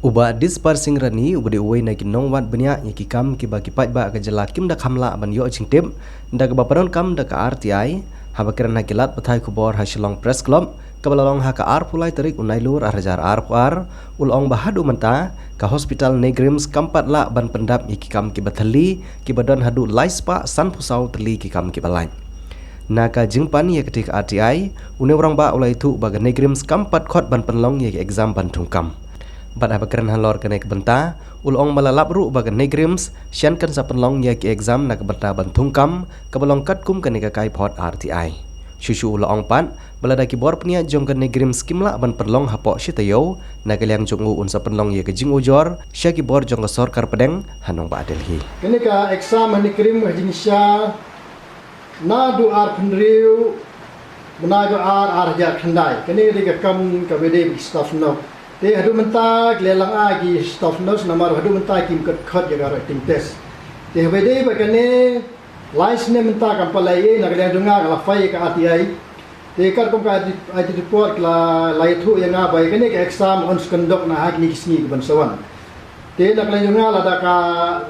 Uba dispersing rani ubade uway na kinong wat banya yaki kam kiba kipat ba ka jala kim da kamla ban yo jingtip da ka baparon kam da ka RTI habakiran hakilat pathai kubor hasilong press club kabalalong ha ka ar pulai tarik unailur arjar ar ulong bahadu menta ka hospital negrims kampat la ban pendap yaki kam kiba thali kibadon hadu laispa san pusau teli ki kam kibalai naka jingpan ya ketik RTI une orang ba ulai tu baga negrims kampat khot ban penlong yaki exam ban tungkam Bad abakaran halor kena kebenta, ulong malalap ru bagan negrims, sian kan sa penlong ya ki exam nak kebenta bantungkam, kebalong katkum kena kai pot RTI. Susu ulong pan, balada ki bor penia jong kan negrims kimla ban penlong hapok sitayo, nak kaliang jungu unsa penlong ya ke jing ujor, sia ki bor jong ke sorkar pedeng, hanong ba Delhi. Kena ka exam negrim jinisya, na du ar penriu, menaga ar jak handai. Kena dia kam ka bede staff no. Te hadu menta lelang agi staff nurse namar hadu menta kim kat jaga writing test. Te bede bagane license menta kampalai na kalian dunga la fai ka RTI. Te kar kom ka IT report la laitu yang abai kene ka exam on conduct na hak ni kisni ban sawan. Te na kalian dunga la daka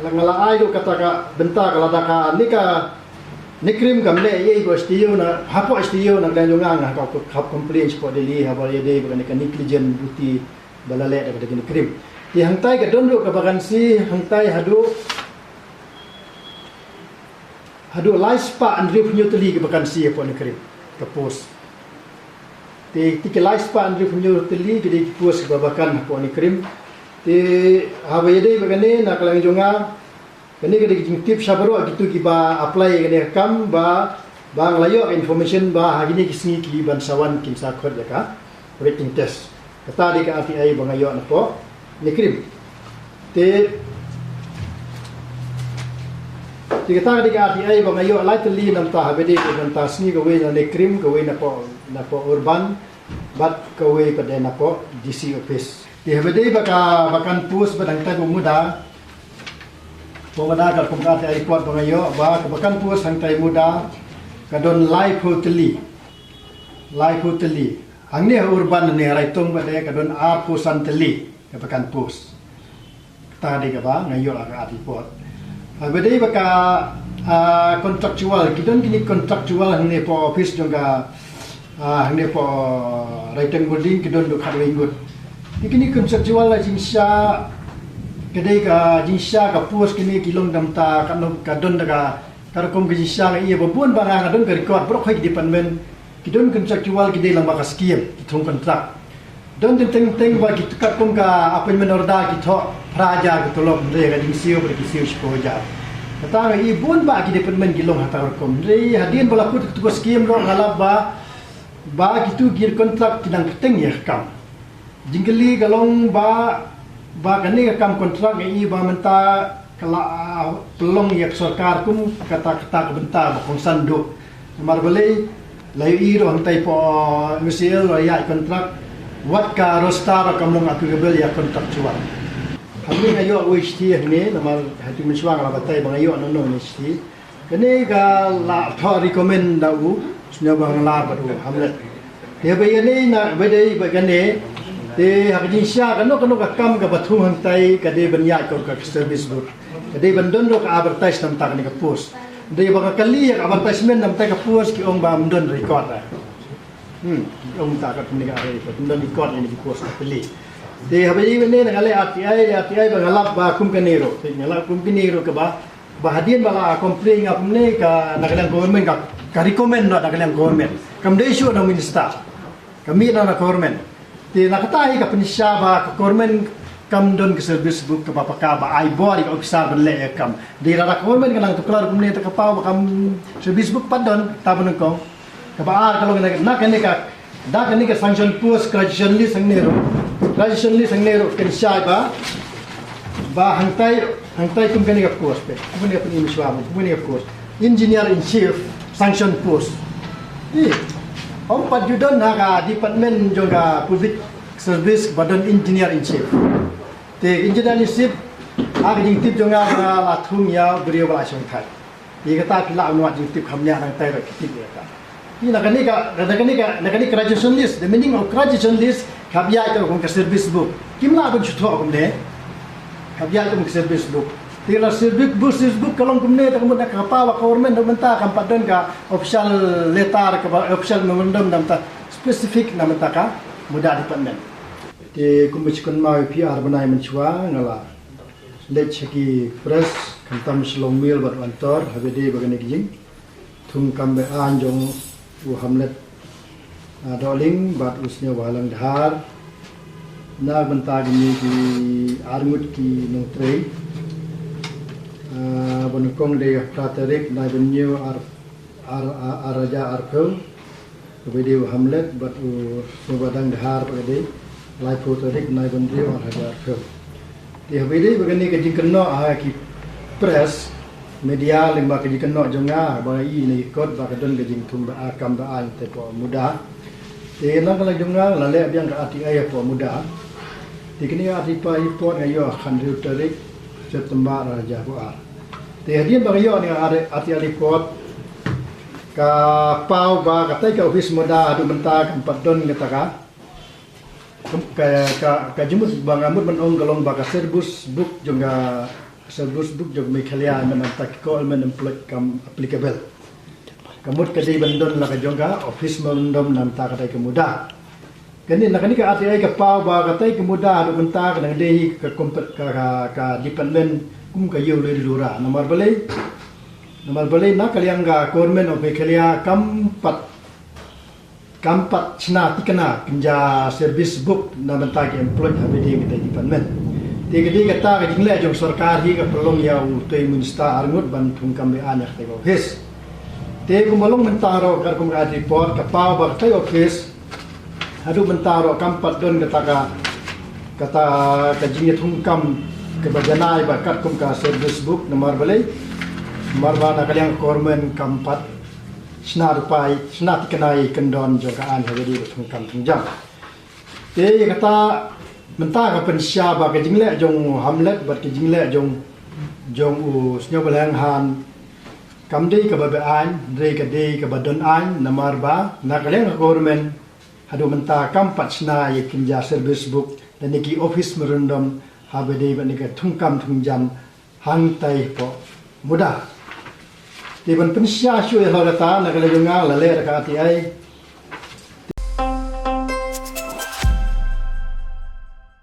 ngala ai do kata ka benta ka la daka nika nikrim kamle ye go stiyo na hapo stiyo na kalian dunga na ka hap complaints po Delhi haba ye de bagane ka negligent duty balale da kini krim ti hangtai ka dondo ka vakansi hangtai hadu laispa andri punyo teli ka vakansi po ni krim ka pos ti ke laispa andri punyo teli ke di pos ka babakan po ni krim ti habede bagane na kalang jonga kani ke di tip sabaro gitu ki ba apply kani kam ba nglayo information ba hagini kisni ki bansawan kimsa khod ya ka rating test kata di ka RTI bangayo na po nikrim te kata di ka RTI bangayo lai teli nam ta habedi ko banta sni ko we na nikrim ko we na po urban bat ko we pada na po DC office te habedi bakan pus badang ta muda pemada ka kumka RTI report bangayo ba bakan pus hang tai muda kadon live hoteli ang ni urban ni raitong bade kadon a pusan teli kapakan pus tadi ka ba ngayo aga report bade baka contractual kidon kini contractual ni po office jonga ni po raitong building kidon do khadwe ngut kini contractual la jinsya kedai ka jinsya ka pus kini kilong damta kadon daga karkom ke jinsya iya babun banga kadon ka record pro khoi department kidon contractual kidai lang baka skim kitong kontrak don teng ba kitukat kong ka appointment order kito praja kitolok re ka dingsiyo ba dingsiyo spoja kata ngi ibun ba ki department gilong hatar kom re hadin bala kut kito skim ro ngalab ba kitu gir kontrak kinang teng ya kam jingli galong ba kani ka kam kontrak ngi ba menta kala pelong yak sarkar kum kata bentar ba kong sanduk marbale layu iro hantai po MCL raya kontrak wat ka rostar kamong applicable ya kontraktual kami ngayo OHT ni namal hati mensuang la batay bangayo no OHT kani ka la tho recommend dau sunya bang la padu hamlet te bayani na badai bagane te hakjin sya kano ka kam ka bathu hantai ka de banya ko ka service book ka de bandon ro ka advertise nam tak ni ka post dari baka kali yang advertisement nam ta ka post ki ong ba mdon record ong ta ka puni ka record mdon record ni ki post kali de habi ne ngale RTI ba ngalap ba kum kanero te ngalap kum kanero ka ba hadian bala complain ngap ne ka nagalang government ka recommend na nagalang government kam de issue na minister kami na government te nakatahi ka penisya ba ka government kam don ke service book ke bapa ka ba ai bori ka officer benle kam di rara government kanang tuklar kumne ta kapau kam service book padon tabon ko ka ba ar kalau nak kene ka da kene ka sanction post graduation list sangnero ken syai ba hangtai kum kene ka post pe kumne pa ni miswa kumne ka post engineer in chief sanction post om padjudon ha ka department juga public service badan engineer in chief te engineer in chief ag jing tip jonga la thum ya brio bala song thai ye kata pila anwa jing tip khamnya nang tai ra kiti ya ka Ni nak ni graduation list. The meaning of graduation list kabia itu kong service book. Kimla aku cutok kumne. Kabia itu kong service book. Tila service book kalau kumne tak kumne kapal government namenta kampadan ka official letter ka official memorandum namenta specific namenta ka muda department. Di kumicikun mau PR benai mencua ngala. Let cheki press kantam selong mil berkantor habedi bagani kijing. Thung kambe anjong u hamlet doling bat usnya walang dhar na banta gini ki armut ki nongtre bonukong de praterik na benyo araja arkau habedi u hamlet bat u subadang dhar pagade lai praterik na benyo araja arkau di habedi bagani kijing kena ki press media limba ke jikenok jonga bai ni ikut ba kadon ke jing tum ba akam ba an te po muda te lang kala jonga la le biang ka ati ay po muda ti kini ati pa ipot ayo khandu tarik setamba raja bu ar te hadin ba yo ni are ati ali pot ka pau ba ka tai ka office muda adu menta kam padon ketaka ka jumut ba ngamut menong galong ba ka service book jonga service book jog mekhalia man tak ko man employ kam applicable kamut kadi bandon la ka jonga office mandom nam ta ka muda kani nakani ka ati ay ka pau ba ka tai muda do benta ka nang dehi ka kompet ka department kum ka yu le lura nomor balai na kaliang ga government of mekhalia kampat chna tikana kinja service book nam ta ka employ habedi ka department Tiga kata ke jingle jong sarkar hi ka pelong ya utoi minister arngut ban thung kambe anak te office te gumalong mentaro kar kum ga report ka pa ba te office hadu mentaro kampat don kata ka jingle thung kam ke bajanai ba kat kum ka service book nomor balai marwana kaliang kormen kampat sna rupai sna tikanai kendon joka an habedi thung kam thung jam te kata mentah ka pensya ba ke jingle jong hamlet bat ke jingle jong u snyo balang han kamdei ka ba an dei ka badon an namar ba na kaleng government hadu mentah kampat sna ye kinja service book dan ki office merundom habedi ba ni ka thungkam thungjam hang tai po muda ti ban pensya shu ya la ta na kaleng nga la le ka ti ai